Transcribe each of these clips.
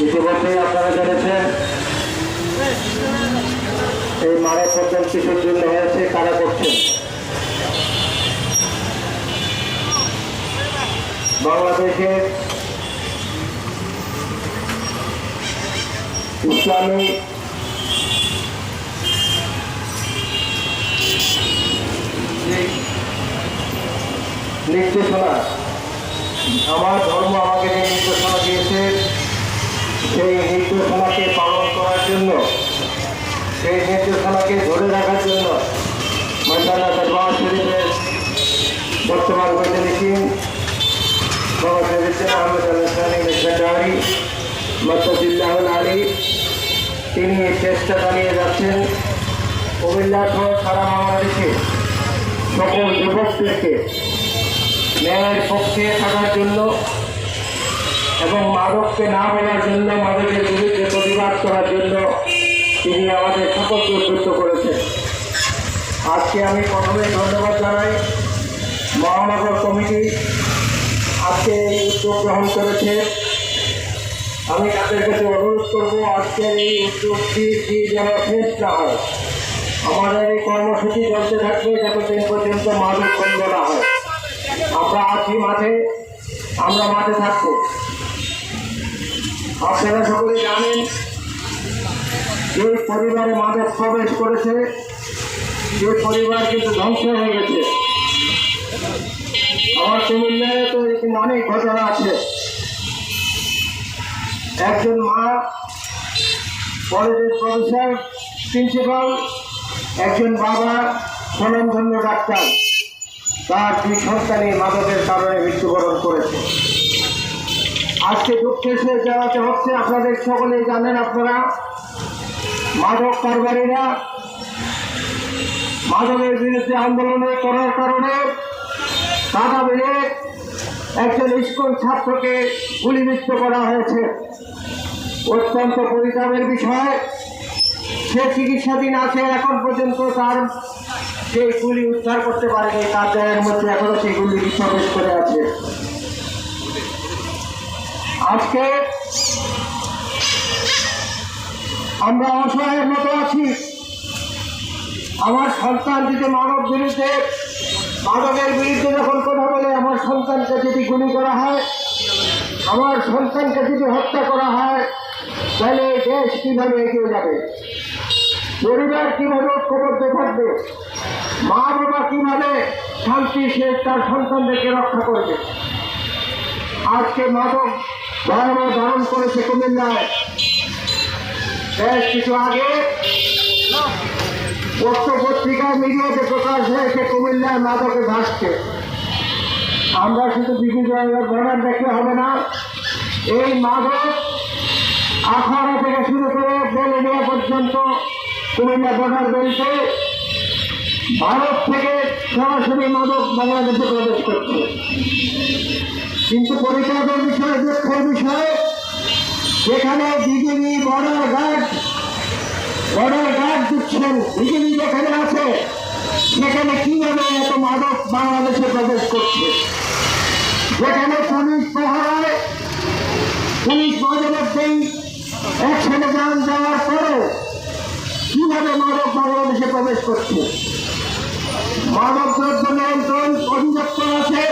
ইতিমধ্যেই আপনারা জেনেছেন এই মানব বন্ধন কিসের জন্য হয়েছে, কারা করছেন। বাংলাদেশের ইসলামী নির্দেশনা, আমার ধর্ম আমাকে যে নির্দেশনা দিয়েছে সেই নির্দেশনাকে পালন করার জন্য, সেই নির্দেশনাকে ধরে রাখার জন্য মাশাআল্লাহ দরবার শরীফের বর্তমান বৈজ্ঞানিক বাবা সাইয়েদ আহমদ আল-হাসানি মিশনারি মাদ্দাজিল্লাহুল আলী তিনি চেষ্টা চালিয়ে যাচ্ছেন কুমিল্লা সহ সারা বাংলাদেশে সকল যুবকদেরকে ন্যায়ের পক্ষে থাকার জন্য এবং মাদককে না বলার জন্য, মাদকের বিরুদ্ধে প্রতিবাদ করার জন্য তিনি আমাদের সকলকে উদ্বুদ্ধ করেছেন। আজকে আমি প্রথমে ধন্যবাদ জানাই মহানগর কমিটি আজকে এই উদ্যোগ গ্রহণ করেছে। আমি তাদের কাছে অনুরোধ করব আজকের এই উদ্যোগটি যেন শেষ না হয়। আমাদের এই কর্মসূচি চলতে থাকবে যতদিন পর্যন্ত মাদক বন্ধ না হয়। আমরা আছি মাঠে, আমরা মাঠে থাকবো। আপনারা সকলে জানেন যে পরিবারে মাদক প্রবেশ করেছে, যে পরিবার কিন্তু ধ্বংস হয়ে গেছে। আমার কুমিল্লায় তো এরকম অনেক ঘটনা আছে। একজন মা কলেজের প্রফেসর, প্রিন্সিপাল, একজন বাবা স্বনামধন্য ডাক্তার, তার দুই সন্তানই মাদকের কারণে মৃত্যুবরণ করেছে। আজকে দুঃখের শেষ জানাতে হচ্ছে, আপনাদের সকলেই জানেন, আপনারা মাদক কারবারীরা মাদকের বিরুদ্ধে আন্দোলন করার কারণে টাকা বেড়ে একজন স্কুল ছাত্রকে গুলিবিদ্ধ করা হয়েছে। অত্যন্ত পরিতাপের বিষয়, সে চিকিৎসাধীন আছে, এখন পর্যন্ত তার সেই গুলি উদ্ধার করতে পারেনি, তার দেহের মধ্যে এখনো সেই গুলি প্রবেশ করে আছে। আজকে আমরা অসহায়ের মতো আছি। আমার সন্তান যদি মাদকের বিরুদ্ধে যখন কথা বলে, আমার সন্তানকে যদি গুলি করা হয়, আমার সন্তানকে যদি হত্যা করা হয়, তাহলে দেশ কিভাবে এগিয়ে যাবে? পরিবার কিভাবে ঐক্যবদ্ধ থাকবে? মা বাবা কিভাবে শান্তি সে তার সন্তানদেরকে রক্ষা করবে? আজকে মাদক ভয়াবহ ধারণ করেছে কুমিল্লায়। বেশ কিছু আগে পত্রিকায় মিডিয়াতে প্রকাশ হয়েছে কুমিল্লায় মাদকে ভাসছে। আমরা শুধু বিজয়ের বর্ডার দেখলে হবে না, এই মাদক আখাড়া থেকে শুরু করে বেলেডিয়া পর্যন্ত কুমিল্লা বর্ডার বেল্টে ভারত থেকে সরাসরি মাদক বাংলাদেশে প্রবেশ করছে। কিন্তু পরিচয়ের বিষয়, দুঃখের বিষয়, যেখানে বিজেপি বর্ডার গার্ড দিচ্ছেন, বিজেপি যেখানে আছে সেখানে কিভাবে এত মাদক বাংলাদেশে প্রবেশ করছে? যেখানে পুলিশ পাহারায়, পুলিশ মাঝে মধ্যেই একসাথে যান যাওয়ার পরেও কিভাবে মাদক বাংলাদেশে প্রবেশ করছে? মাদক দ্রব্য নিয়ন্ত্রণ অধিদপ্তর আছে,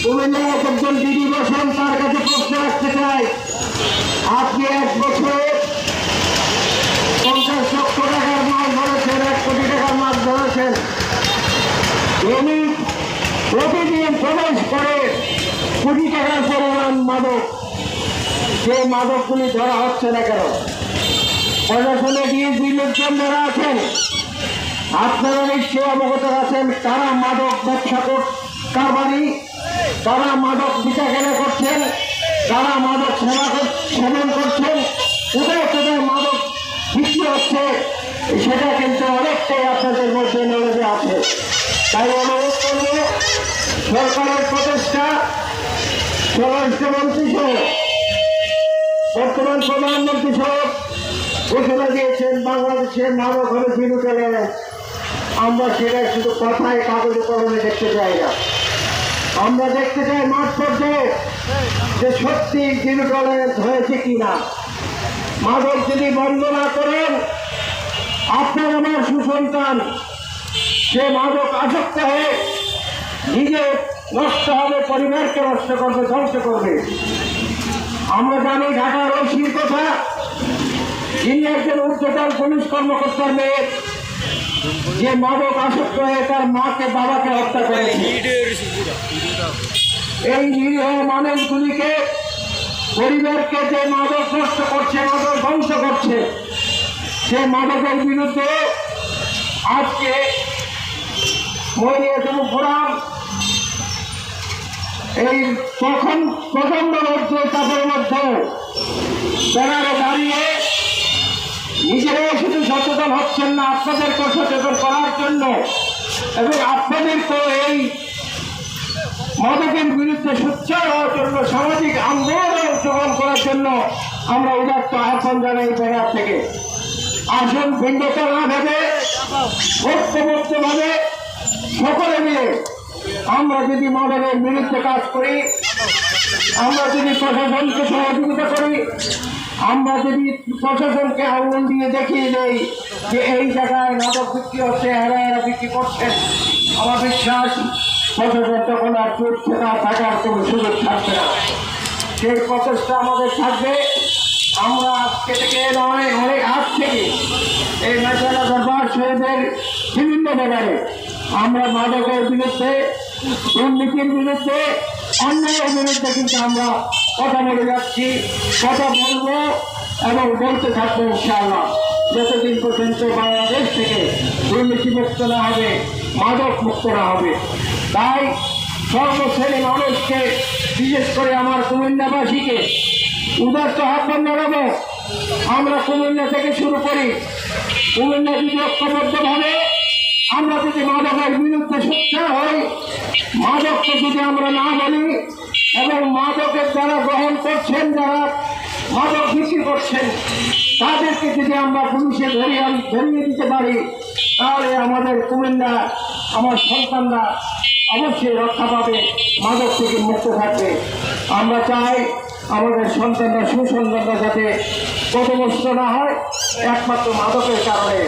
কুমিল্লায় একজন দিদি বসেন, তার কাছে প্রশ্ন রাখতে চাই, আপনি এক বছরে 50 লক্ষ টাকার মাল ধরেছেন, 1 কোটি টাকার মাল ধরেছেন, উনি প্রতিদিন প্রবেশ করে কোটি টাকার পরিমাণ মাদক, সেই মাদকগুলি ধরা হচ্ছে না কেন? প্রশাসনে ডিএসপি লোকজন যারা আছেন, আপনারা নিশ্চয়ই অবগত আছেন, তারা মাদক ব্যবসা কারবারি, তারা মাদক বিচা-কেনা করছেন, তারা মাদক সেবন করছেন, কোথায় কোথায় মাদক বিক্রি হচ্ছে, সেটা কিন্তু অনেকটাই আপনাদের মধ্যে নলেজে আছে। তাই অনুরোধ করব, সরকারের প্রচেষ্টা, স্বরাষ্ট্রমন্ত্রী সহ বর্তমান প্রধানমন্ত্রী সহ ঘোষণা দিয়েছেন বাংলাদেশের মাদক হবে জিরো টলারেন্স। আমরা সেটা শুধু কথায় কাগজে কলমে দেখতে চাই না। আমরা দেখতে চাই মাঠ পর্যায়ে যে সত্যি জিরো টলারেন্স হয়েছে কিনা। মাদক যদি বন্ধ না করেন, আপনার আমার সুসন্তান সে মাদক আসক্ত হয়ে নিজে নষ্ট হবে, পরিবারকে নষ্ট করবে, ধ্বংস করবে। আমরা জানি ঢাকার ঐশীর কথা, যিনি একজন ঊর্ধ্বতন পুলিশ কর্মকর্তার মেয়ে, যে মাদক আসক্ত হয়ে তার মাকে বাবাকে হত্যা করেছে। এই নিরীহ মানুষগুলিকে, পরিবারকে যে মাদক নষ্ট করছে, মাদক ধ্বংস করছে, সে মাদকের বিরুদ্ধে আজকে ফোরাম এই তখন প্রচন্ড রোদ্রে তাপের মধ্যে ব্যানারে দাঁড়িয়ে নিজেরাও শুধু সচেতন হচ্ছেন না, আপনাদেরকে সচেতন করার জন্য এবং আপনাদেরকে এই মাদকের বিরুদ্ধে সোচ্চার হওয়ার জন্য, সামাজিক আন্দোলনে অংশগ্রহণ করার জন্য আমরা উদাত্ত আহ্বান জানাই ব্যানার থেকে। আসুন ভিন্নতা না ভেবে ঐক্যবদ্ধভাবে সকলে মিলে আমরা যদি মাদকের বিরুদ্ধে কাজ করি, আমরা যদি প্রশাসনকে সহযোগিতা করি, আমরা যদি প্রশাসনকে আঙুল দিয়ে দেখিয়ে দেই যে এই জায়গায় মাদক বিক্রি হচ্ছে, এরা বিক্রি করছেন, আমার বিশ্বাস প্রশাসন তখন আর চুপ থাকার কোনো সুযোগ থাকবে না। সেই প্রচেষ্টা আমাদের থাকবে। আমরা আজকে থেকে নয়, অনেক আগ থেকে এই মেঘালয় দরবার শহীদের বিভিন্ন ব্যাপারে আমরা মাদকের বিরুদ্ধে, দুর্নীতির বিরুদ্ধে, অন্যায়ের বিরুদ্ধে কিন্তু আমরা কথা বলে যাচ্ছি, কথা বলবো এবং বলতে থাকবো ইনশাআল্লাহ, যতদিন পর্যন্ত বাংলাদেশ থেকে দুর্নীতি মুক্ত না হবে, মাদক মুক্ত না হবে। তাই সর্বশ্রেণী মানুষকে, বিশেষ করে আমার কুমিল্লাবাসীকে উদাত্ত আহ্বান জানাবো, আমরা কুমিল্লা থেকে শুরু করি। কুমিল্লা যদি ঐক্যবদ্ধভাবে আমরা যদি মাদকের বিরুদ্ধে সোচ্চার হই, মাদককে যদি আমরা না বলি এবং মাদকের যারা গ্রহণ করছেন, যারা মাদক বিক্রি করছেন, তাদেরকে যদি আমরা পুলিশে ধরিয়ে দিতে পারি, তাহলে আমাদের কুমিল্লা, আমার সন্তানরা অবশ্যই রক্ষা পাবে, মাদক থেকে মুক্ত থাকবে। আমরা চাই আমাদের সন্তানরা, সুসন্তানরা যাতে পথভ্রষ্ট না হয় একমাত্র মাদকের কারণে।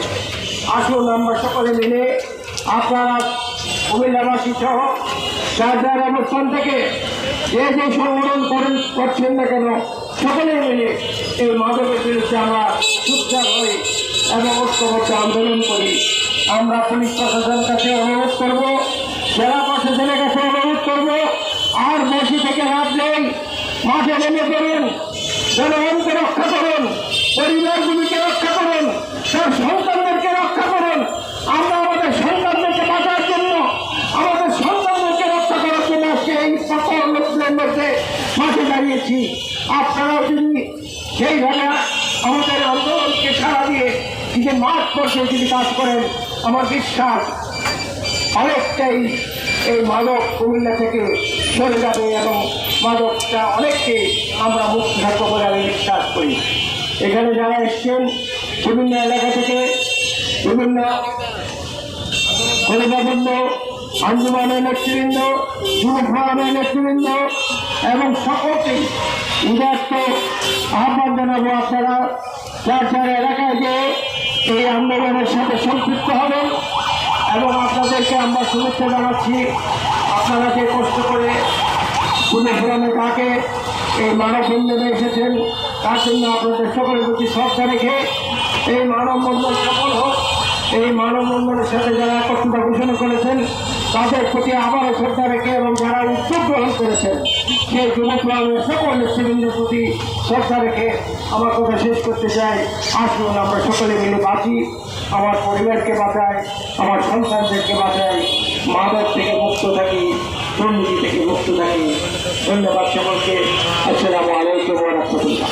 আসুন আমরা সকলে মিলে, আপনারা কুমিল্লাবাসী সহ যার যার অবস্থান থেকে যে যে সংগঠন করছেন না কেন, সকলে মিলে এই মাদকের বিরুদ্ধে আমরা সোচ্চার হই এবং ঐক্যবদ্ধ আন্দোলন করি। আমরা পুলিশ প্রশাসনের কাছে অনুরোধ করব, জেলা প্রশাসনের কাছে অনুরোধ করব, আর বসে থেকে লাভ নেই, মাঠে নেমে পড়ুন, জনগণকে রক্ষা করুন, পরিবারগুলিকে রক্ষা করুন, তার সন্তানদেরকে রক্ষা করুন। আমরা আমাদের সন্তানদেরকে বাঁচার জন্য, আমাদের সন্তানদেরকে রক্ষা করার জন্য আজকে এই সকল লোকদের মধ্যে মাঠে দাঁড়িয়েছি। আপনারাও যদি সেইভাবে আমাদের আন্দোলনকে সাড়া দিয়ে যে মাঠ পর্যায়ে যদি কাজ করেন, আমার বিশ্বাস অনেকটাই এই মাদক কুমিল্লা থেকে সরে যাবে এবং মাদকটা অনেককে আমরা মুক্ত থাকবো বলে আমি বিশ্বাস করি। এখানে যারা এসছেন বিভিন্ন এলাকা থেকে, বিভিন্ন পরিবারবৃন্দ, আঞ্জুমানের নেতৃবৃন্দ, যুব ফোরামের নেতৃবৃন্দ এবং সকলকেই উদাত্ত আহ্বান জানাবো, আপনারা যার যার এলাকায় যে এই আন্দোলনের সাথে সম্পৃক্ত হবেন এবং আপনাদেরকে আমরা শুভেচ্ছা জানাচ্ছি। আপনারা যে কষ্ট করে যুব ফোরামে তাকে এই মানববন্ধনে এসেছেন, তার জন্য আপনাদের সকলের প্রতি শ্রদ্ধা রেখে এই মানববন্ধন সফল হোক। এই মানববন্ধনের সাথে যারা একত্রতা ঘোষণা করেছেন তাদের প্রতি আবারও শ্রদ্ধা রেখে এবং যারা উদ্যোগ গ্রহণ করেছেন সেই যুব ফোরামের সকল নেতৃবৃন্দের প্রতি শ্রদ্ধা রেখে আমার কথা শেষ করতে চাই। আসুন আমরা সকলে মিলে বাঁচি, আমার পরিবারকে বাঁচাই, আমার সন্তানদেরকে বাঁচাই, মাদক থেকে মুক্ত থাকি, দুর্নীতি থেকে মুক্ত থাকি। ধন্যবাদ সকলকে। আসসালামু আলাইকুম ওয়া রাহমাতুল্লাহ।